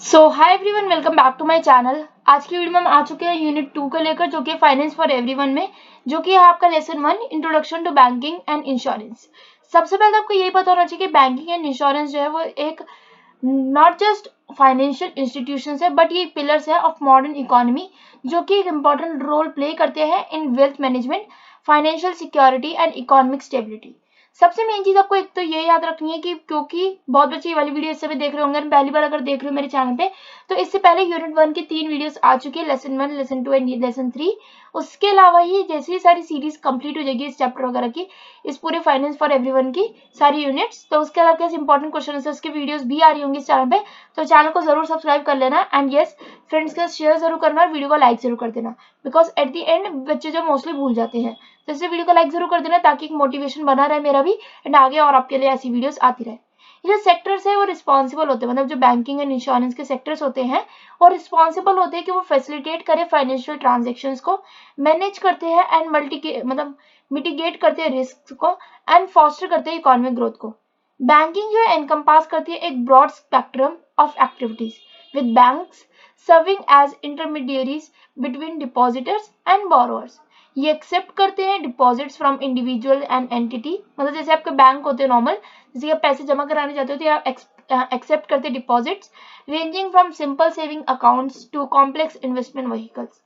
So hi everyone, welcome back to my channel. आज की video में हम आ चुके हैं यूनिट 2 को लेकर, जो कि फाइनेंस फॉर एवरीवन में, जो कि है आपका lesson 1 introduction to banking and insurance. सबसे पहले आपको यही पता होना चाहिए कि बैंकिंग एंड इंश्योरेंस जो है वो एक नॉट जस्ट फाइनेंशियल इंस्टीट्यूशंस है, बट ये पिलर्स है ऑफ मॉडर्न इकोनॉमी, जो कि एक इम्पॉर्टेंट रोल प्ले करते हैं in wealth management, financial security and economic stability. सबसे मेन चीज आपको एक तो ये याद रखनी है कि क्योंकि बहुत बच्चे ये वाली वीडियो इससे भी देख रहे होंगे, पहली बार अगर देख रहे हो मेरे चैनल पे, तो इससे पहले यूनिट 1 की 3 वीडियोस आ चुकी है, लेसन 1, लेसन 2 एंड लेसन 3। उसके अलावा ही जैसे ही सारी सीरीज कंप्लीट हो जाएगी इस चैप्टर वगैरह की, इस पूरे फाइनेंस फॉर एवरीवन की सारी यूनिट्स, तो उसके अलावा कैसे इंपॉर्टेंट क्वेश्चन है उसकी वीडियोस भी आ रही होंगी इस चैनल पे। तो चैनल को जरूर सब्सक्राइब कर लेना एंड यस, फ्रेंड्स के साथ शेयर जरूर करना और वीडियो को लाइक जरूर कर देना, बिकॉज एट द एंड बच्चे जो मोस्टली भूल जाते हैं, तो इसलिए वीडियो को लाइक जरूर कर देना ताकि एक मोटिवेशन बना रहे मेरा भी एंड आगे और आपके लिए ऐसी वीडियोस आती रहे। ये जो सेक्टर्स है वो रिस्पॉन्सिबल होते हैं, मतलब जो बैंकिंग एंड इंश्योरेंस के सेक्टर्स होते हैं और रिस्पॉन्सिबल होते हैं कि वो फैसिलिटेट करे फाइनेंशियल ट्रांजेक्शन्स को, मैनेज करते हैं एंड मतलब मिटिगेट करते हैं रिस्क को एंड फॉस्टर करते हैं इकोनॉमिक ग्रोथ को। बैंकिंग जो है एनकम्पास करती है एक broad spectrum of activities with banks serving as intermediaries between depositors and borrowers. ये एक्सेप्ट करते हैं deposits from individual and entity, मतलब जैसे आपके बैंक होते हैं नॉर्मल, जैसे आप पैसे जमा कराने जाते हो तो आप एक्सेप्ट करते हैं deposits ranging from simple saving accounts to complex investment vehicles.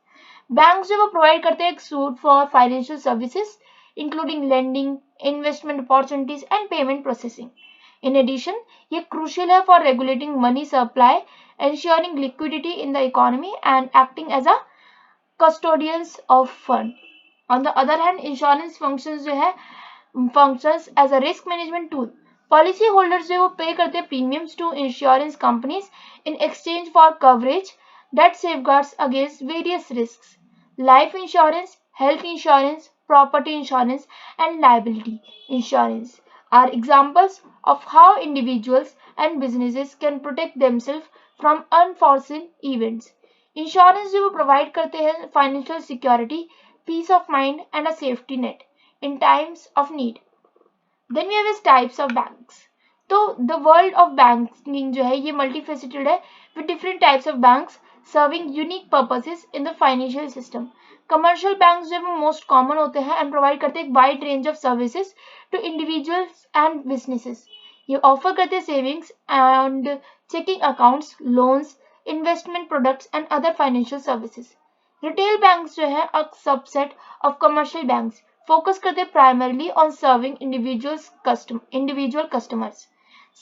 Bank जो वो प्रोवाइड करते हैं एक suite for financial services including lending, investment opportunities and payment processing. In addition, ये crucial है for regulating money supply, ensuring liquidity in the economy and acting as a custodians of fund. On the other hand, insurance functions जो है functions as a risk management tool. Policy holders जो वो pay करते हैं premiums to insurance companies in exchange for coverage that safeguards against various risks. Life insurance, health insurance, property insurance, and liability insurance are examples of how individuals and businesses can protect themselves from unforeseen events. Insurance जो वो provide करते हैं financial security, peace of mind and a safety net in times of need. Then we have types of banks. तो the world of banking जो है ये multifaceted है with different types of banks serving unique purposes in the financial system. Commercial banks जो है वो most common होते हैं एंड प्रोवाइड करते हैं एक wide range of services to individuals and businesses. ये ऑफर करते हैं savings and checking accounts, loans, investment products and other financial services. Retail banks जो है a subset of commercial banks focus करते हैं primarily on serving individual customers.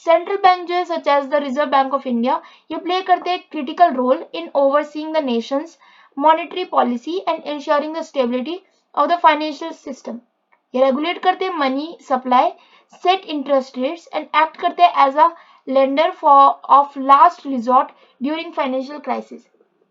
Central bank जो है such as the Reserve Bank of India, ये play करते हैं critical role in overseeing the nation's monetary policy and insuring the stability of the financial system. ये regulate करते हैं money supply, set interest rates and act करते हैं as a lender for of last resort during financial crisis.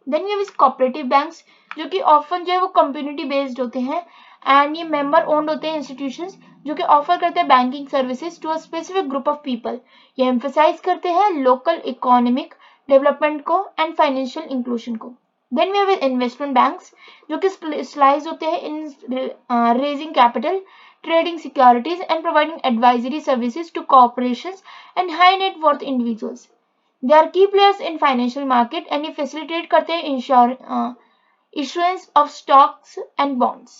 Then we have cooperative banks, जो कि often जो है वो कम्युनिटी बेस्ड होते हैं एंड ये मेंबर ओन्ड होते हैं इंस्टीट्यूशंस, जो कि ऑफर करते हैं banking services to a specific group of people. ये एम्फसाइज करते हैं लोकल इकोनॉमिक डेवलपमेंट को एंड फाइनेंशियल इंक्लूजन को। Then we have investment banks, जो कि स्पेशलाइज होते हैं in raising capital, trading securities and providing advisory services to corporations and high net worth individuals. They are key players in financial market and ये facilitate करते हैं issuance of stocks and bonds.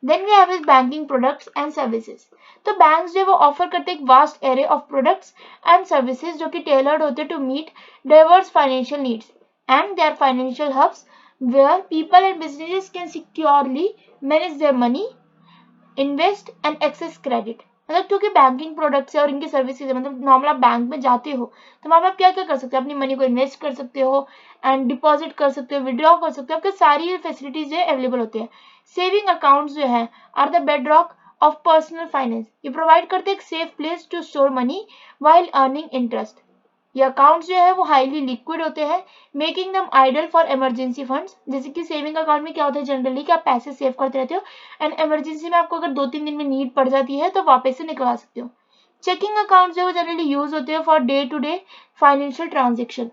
Then we have is banking products and services. तो banks जो है वो offer करते हैं एक vast array of products and services जो कि tailored होते हैं to meet diverse financial needs, and they are financial hubs where people and businesses can securely manage their money, invest and access credit. मतलब क्योंकि banking products है और इनकी services है, मतलब नॉर्मल आप बैंक में जाते हो तो वहां पर आप क्या क्या कर सकते हो, अपनी मनी को इन्वेस्ट कर सकते हो एंड डिपॉजिट कर सकते हो, विड्रॉ कर सकते हो, आपके सारी फैसिलिटीज जो है अवेलेबल होती है। सेविंग अकाउंट्स जो है are the bedrock of personal finance, ये प्रोवाइड करते हैं एक safe place to store money while earning interest. ये अकाउंट्स जो है वो हाईली लिक्विड होते हैं, making them ideal for emergency funds. जैसे कि सेविंग अकाउंट में क्या होता है जनरली कि आप पैसे सेव करते रहते हो एंड इमरजेंसी में आपको अगर 2-3 दिन में नीड पड़ जाती है तो वापस से निकलवा सकते हो। चेकिंग अकाउंट जो है वो जनरली यूज होते हैं for day to day financial transaction.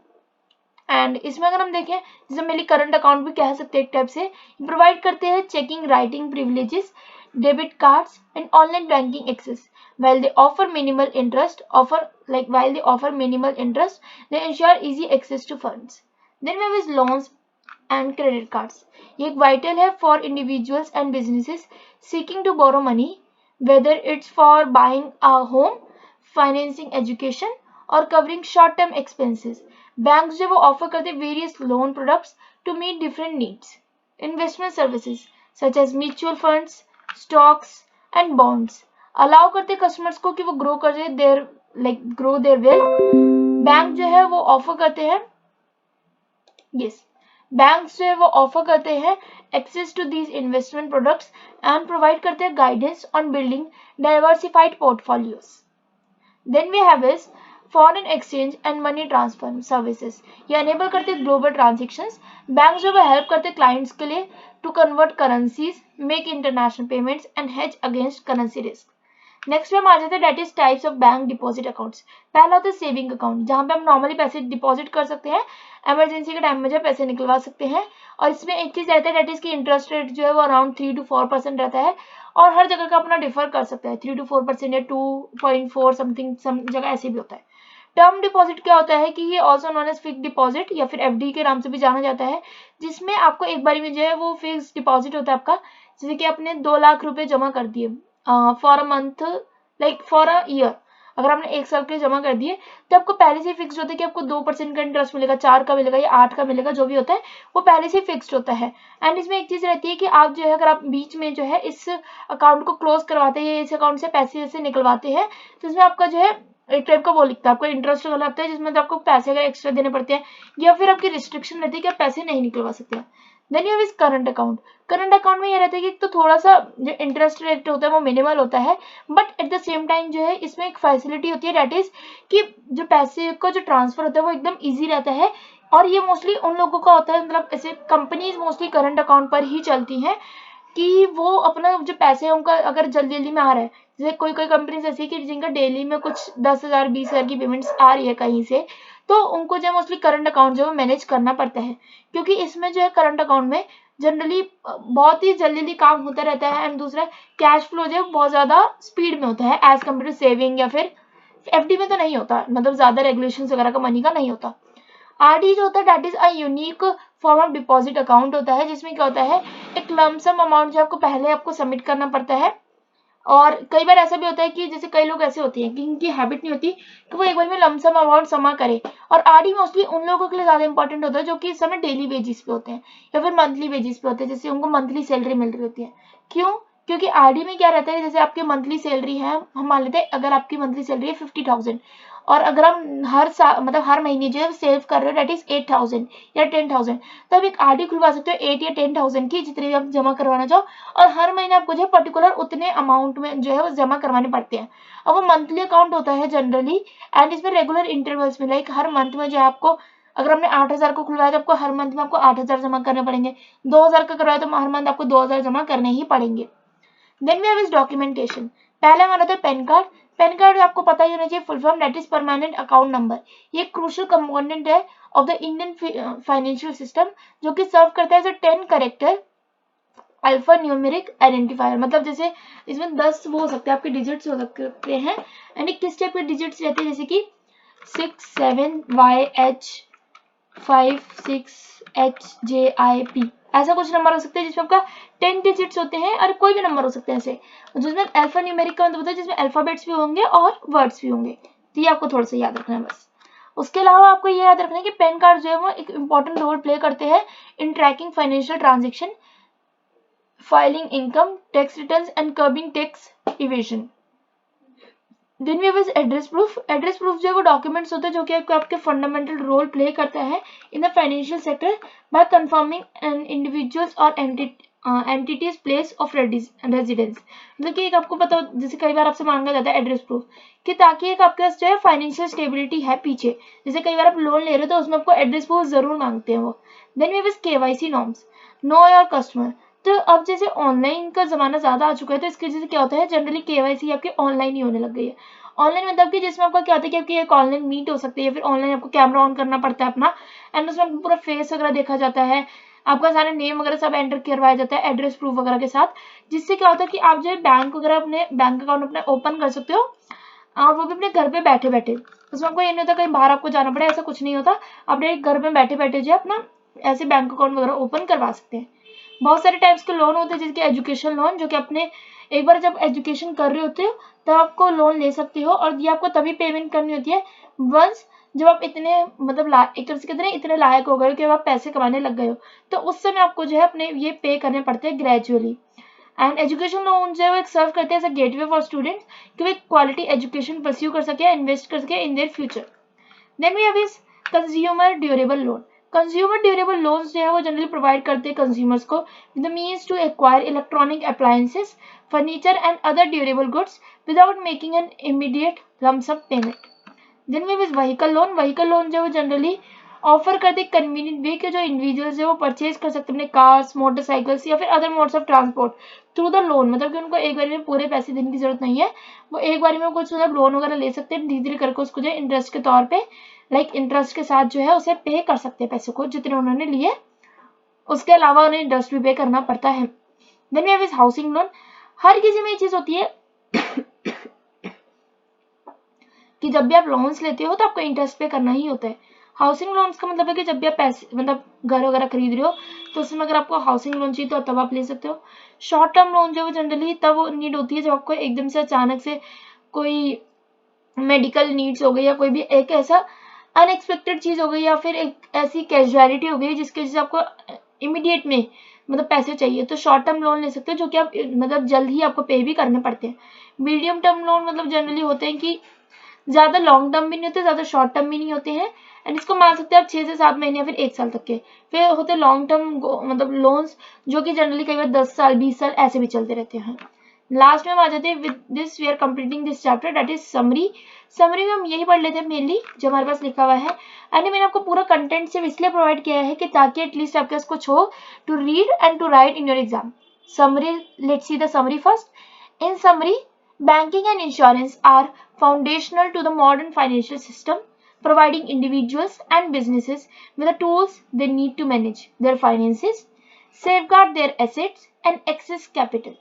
And इसमें अगर हम देखें जैसे मेरी करंट अकाउंट भी कह सकते हैं एक टाइप से, प्रोवाइड करते हैं checking writing privileges debit cards, and online banking access. While they offer minimal interest, they ensure easy access to funds. Then we have loans and credit cards. ये एक vital है for individuals and businesses seeking to borrow money, whether it's for buying a home, financing education, or covering short-term expenses. Banks जो वो offer करते various loan products to meet different needs. Investment services such as mutual funds, stocks, and bonds allow करते customers को कि वो grow करे grow their wealth. Bank जो है वो offer करते हैं बैंक्स जो है वो ऑफर करते हैं access to these investment products and provide करते हैं guidance on building diversified portfolios. Then we have is foreign exchange and money transfer services. ये एनेबल करते हैं ग्लोबल ट्रांजेक्शंस. बैंक जो है हेल्प करते हैं क्लाइंट्स के लिए to convert currencies, make international payments and hedge against currency risk. Next पे हम आ जाते हैं that is types of bank deposit accounts. पहला होता है सेविंग अकाउंट, जहां पे हम नॉर्मली पैसे डिपॉजिट कर सकते हैं, इमरजेंसी के टाइम में जो पैसे निकलवा सकते हैं. और इसमें एक चीज रहता है डेट इज की इंटरेस्ट रेट जो है वो अराउंड 3 to 4% रहता है और हर जगह का अपना डिफर कर सकता है. 3 to 4% या 2.4 समथिंग सम जगह ऐसे भी होता है. टर्म डिपॉजिट क्या होता है कि ये also known as fix deposit या फिर एफडी के नाम से भी जाना जाता है, जिसमें आपको एक बारी में जो है वो फिक्स डिपॉजिट होता है आपका. जैसे कि आपने 2 लाख रुपए जमा कर दिए for a month, for a year. अगर आपने 1 साल के लिए जमा कर दिए तो आपको पहले से फिक्स होता है कि आपको 2% का इंटरेस्ट मिलेगा, 4 का मिलेगा या 8 का मिलेगा, जो भी होता है वो पहले से फिक्स्ड होता है. एंड इसमें एक चीज रहती है कि आप जो है अगर आप बीच में जो है इस अकाउंट को क्लोज करवाते हैं, इस अकाउंट से पैसे जैसे निकलवाते हैं, तो इसमें आपका जो है एक टाइप का वो लिखता है, आपको इंटरेस्ट वाला लगता है जिसमें तो आपको पैसे अगर एक्स्ट्रा देने पड़ते हैं या फिर आपकी रिस्ट्रिक्शन रहती है कि आप पैसे नहीं निकलवा सकते हैं. Then you have is current account. Current account में ये रहता है कि तो थोड़ा सा जो इंटरेस्ट रेट होता है वो मिनिमल होता है, but at the same time जो है इसमें एक फैसिलिटी होती है डेट इज कि जो पैसे का जो ट्रांसफर होता है वो एकदम इजी रहता है. और ये मोस्टली उन लोगों का होता है, मतलब ऐसे कंपनीज मोस्टली करंट अकाउंट पर ही चलती हैं कि वो अपना जो पैसे हैं उनका अगर जल्दी जल्दी में आ रहा है, जैसे कोई कोई कंपनीज ऐसी कि जिनका डेली में कुछ 10,000 20,000 की पेमेंट्स आ रही है कहीं से, तो उनको जो मोस्टली करंट अकाउंट जो है मैनेज करना पड़ता है, क्योंकि इसमें जो है करंट अकाउंट में जनरली बहुत ही जल्दी जल्दी काम होता रहता है. एंड दूसरा कैश फ्लो जो है बहुत ज्यादा स्पीड में होता है एज कम्पेयर टू सेविंग या फिर एफडी में तो नहीं होता, मतलब ज्यादा रेगुलेशन वगैरह का मनी का नहीं होता. आरडी जो होता है that is a unique form of deposit account होता है, जिसमें क्या होता है एक लमसम अमाउंट जो आपको पहले आपको सबमिट करना पड़ता है. और कई बार ऐसा भी होता है कि जैसे कई लोग ऐसे होते हैं कि इनकी हैबिट नहीं होती कि वो एक बार में लमसम अमाउंट जमा करे. और आरडी मोस्टली उन लोगों के लिए ज्यादा इंपॉर्टेंट होता है जो कि इस समय डेली वेजिस पे होते हैं या फिर मंथली वेजिस पे होते हैं, जैसे उनको मंथली सैलरी मिल रही होती है. क्यों? क्योंकि आरडी में क्या रहता है, जैसे आपकी मंथली सैलरी है, हम मान लेते हैं अगर आपकी मंथली सैलरी है 50,000 और अगर हम हर साल मतलब हर महीने जो है सेव कर रहे हो दैट इज 8,000 या 10,000, तो आप एक आरडी खुलवा सकते हो 8 या 10,000 की, जितनी भी आप जमा करवाना चाहो. और हर महीने आपको जो है पर्टिकुलर उतने अमाउंट में जो है वो जमा करवाने पड़ते हैं. अब वो मंथली अकाउंट होता है जनरली एंड इसमें रेगुलर इंटरवल्स में लाइक हर मंथ में जो है आपको, अगर हमने 8,000 को खुलवाया तो आपको हर मंथ में आपको 8,000 जमा करने पड़ेंगे. 2,000 का करवाया तो हर मंथ आपको 2,000 जमा करने ही पड़ेंगे. Then we have is documentation. पहला हमारा था पैन कार्ड. पैन कार्ड आपको पता ही होना चाहिए full form that is permanent account number. ये क्रूशियल कंपोनेंट है of the Indian financial system, जो कि सर्व करता है as a 10 character alpha numeric identifier. मतलब जैसे इसमें 10 वो हो सकते हैं आपके डिजिट्स हो सकते हैं एंड किस टाइप के डिजिट्स रहते हैं, जैसे कि 67YH56HJIP ऐसा कुछ नंबर हो सकता है जिसमें आपका 10 डिजिट्स होते हैं और कोई भी नंबर हो सकते हैं ऐसे, जिसमें अल्फा न्यूमेरिक का मतलब होता है जिसमें अल्फाबेट्स भी होंगे और वर्ड्स भी होंगे. तो ये आपको थोड़ा सा याद रखना है बस. उसके अलावा आपको ये याद रखना है कि पैन कार्ड जो है वो एक इंपॉर्टेंट रोल प्ले करते हैं in tracking financial transaction, filing income tax returns and curbing tax evasion. Then we have address proof. Address proof जो है वो डॉक्यूमेंट्स होते हैं जो कि आपके फंडामेंटल रोल प्ले करता है in the financial sector by confirming individuals और एंटिटीज प्लेस ऑफ रेजिडेंस. मतलब कि एक आपको पता हो, जैसे कई बार आपसे मांगा जाता है एड्रेस प्रूफ कि ताकि एक आपके पास जो है फाइनेंशियल स्टेबिलिटी है पीछे, जैसे कई बार आप लोन ले रहे हो तो उसमें आपको एड्रेस प्रूफ जरूर मांगते हैं वो. Then we have KYC norms. Know your customer. तो अब जैसे ऑनलाइन का जमाना ज्यादा आ चुका है तो इसकी वजह से क्या होता है जनरली केवाईसी आपकी ऑनलाइन ही होने लग गई है. ऑनलाइन मतलब कि जिसमें आपका क्या होता है कि आपकी एक ऑनलाइन मीट हो सकती है या फिर ऑनलाइन आपको कैमरा ऑन करना पड़ता है अपना एंड उसमें पूरा फेस वगैरह देखा जाता है. आपका सारा नेम वगैरह सब एंटर करवाया जाता है एड्रेस प्रूफ वगैरह के साथ, जिससे क्या होता है कि आप जो है बैंक वगैरह अपने बैंक अकाउंट अपना ओपन कर सकते हो, और वो भी अपने घर पे बैठे बैठे। उसमें आपको ये नहीं होता कहीं बाहर आपको जाना पड़े, ऐसा कुछ नहीं होता। अपने घर में बैठे बैठे जो है अपना ऐसे बैंक अकाउंट वगैरह ओपन करवा सकते हैं। बहुत सारे टाइप्स के लोन होते हैं, जैसे एजुकेशन लोन, जो कि अपने एक बार जब एजुकेशन कर रहे होते हो तब आपको लोन ले सकते हो, और ये आपको तभी पेमेंट करनी होती है वंस जब आप इतने मतलब एक तरह से कहते हैं इतने लायक हो गए हो कि आप पैसे कमाने लग गए हो, तो उस समय आपको जो है अपने ये पे करने पड़ते हैं ग्रेजुअली। एंड एजुकेशन लोन जो है वो एक सर्व करते हैं as a gateway for students कि वे क्वालिटी एजुकेशन परस्यू कर सके, इन्वेस्ट कर सके in their future. Then we have is consumer durable loan. Consumer durable loans जो है वो जनरली प्रोवाइड करते हैं कंज्यूमर्स को with the means to acquire electronic appliances, furniture and other durable goods without making an immediate lump sum payment. Then we have vehicle loan. Vehicle loan जो है वो generally offer करते convenient way के जो individuals है वो purchase कर सकते हैं अपने कार्स, मोटरसाइकिल्स या फिर other modes of transport through the loan. मतलब कि उनको एक बार में पूरे पैसे देने की जरूरत नहीं है, वो एक बार में कुछ मतलब लोन वगैरह ले सकते हैं, धीरे धीरे करके उसको जो है इंटरेस्ट के तौर पे इंटरेस्ट के साथ जो है उसे पे कर सकते हैं पैसे को जितने उन्होंने लिए, उसके अलावा उन्हें इंटरेस्ट भी पे करना पड़ता है। Then we have is housing loan. हर किसी में ये चीज होती है कि जब भी आप लोन्स लेते हो तो आपको इंटरेस्ट पे करना ही होता है। हाउसिंग लोन्स का मतलब है कि जब भी आप पैसे मतलब घर वगैरह खरीद रहे हो तो उसमें अगर आपको हाउसिंग लोन चाहिए तो तब आप ले सकते हो। शॉर्ट टर्म लोन जो है जनरली तब नीड होती है जब आपको एकदम से अचानक से कोई मेडिकल नीड्स हो गई, या कोई भी एक ऐसा अनएक्सपेक्टेड चीज हो गई, या फिर एक ऐसी कैजुअलिटी हो गई जिसके वजह से आपको इमीडिएट में मतलब पैसे चाहिए, तो शॉर्ट टर्म लोन ले सकते हो जो कि आप मतलब जल्द ही आपको पे भी करने पड़ते हैं। मीडियम टर्म लोन मतलब जनरली होते हैं कि ज्यादा लॉन्ग टर्म भी नहीं होते, ज्यादा शॉर्ट टर्म भी नहीं होते हैं, एंड इसको मान सकते हैं आप 6 से 7 महीने या फिर 1 साल तक के। फिर होते लॉन्ग टर्म मतलब लोन्स जो कि जनरली कई बार 10 साल 20 साल ऐसे भी चलते रहते हैं। लास्ट में हम आ जाते हैं with this we are completing this chapter that is summary. Summary में हम यही पढ़ लेते हैं मेनली जो हमारे पास लिखा हुआ है, एंड मैंने आपको पूरा कंटेंट सिर्फ इसलिए प्रोवाइड किया है कि ताकि एटलीस्ट आपके पास कुछ हो to read and to write in your exam. Summary, let's see the summary first. In summary, banking and insurance are foundational to the modern financial system, providing individuals and businesses with the tools they need to manage their finances, safeguard their assets, and access capital.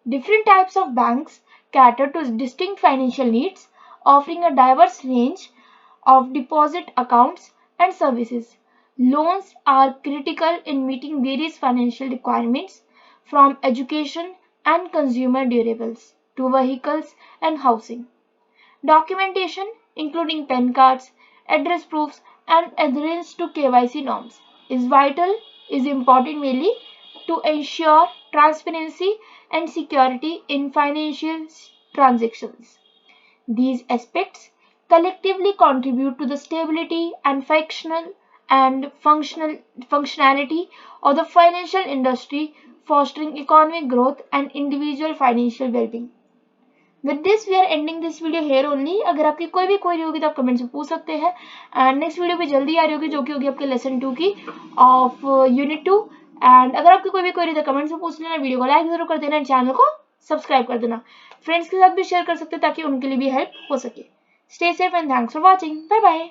Different types of banks cater to distinct financial needs, offering a diverse range of deposit accounts and services. Loans are critical in meeting various financial requirements, from education and consumer durables to vehicles and housing. Documentation, including PAN cards, address proofs, and adherence to KYC norms, is important mainly to ensure transparency and security in financial transactions. These aspects collectively contribute to the stability and functionality of the financial industry, fostering economic growth and individual financial well-being. With this we are ending this video here only. अगर आपकी कोई भी query होगी तो आप comments में पूछ सकते हैं, एंड नेक्स्ट वीडियो भी जल्दी आ रही होगी जो कि होगी आपके लेसन 2 की ऑफ यूनिट 2। एंड अगर आपकी कोई भी क्वेरी तो कमेंट्स में पूछ लेना, वीडियो को लाइक जरूर कर देना, चैनल को सब्सक्राइब कर देना, फ्रेंड्स के साथ भी शेयर कर सकते हैं ताकि उनके लिए भी हेल्प हो सके। Stay safe and thanks for watching. Bye bye.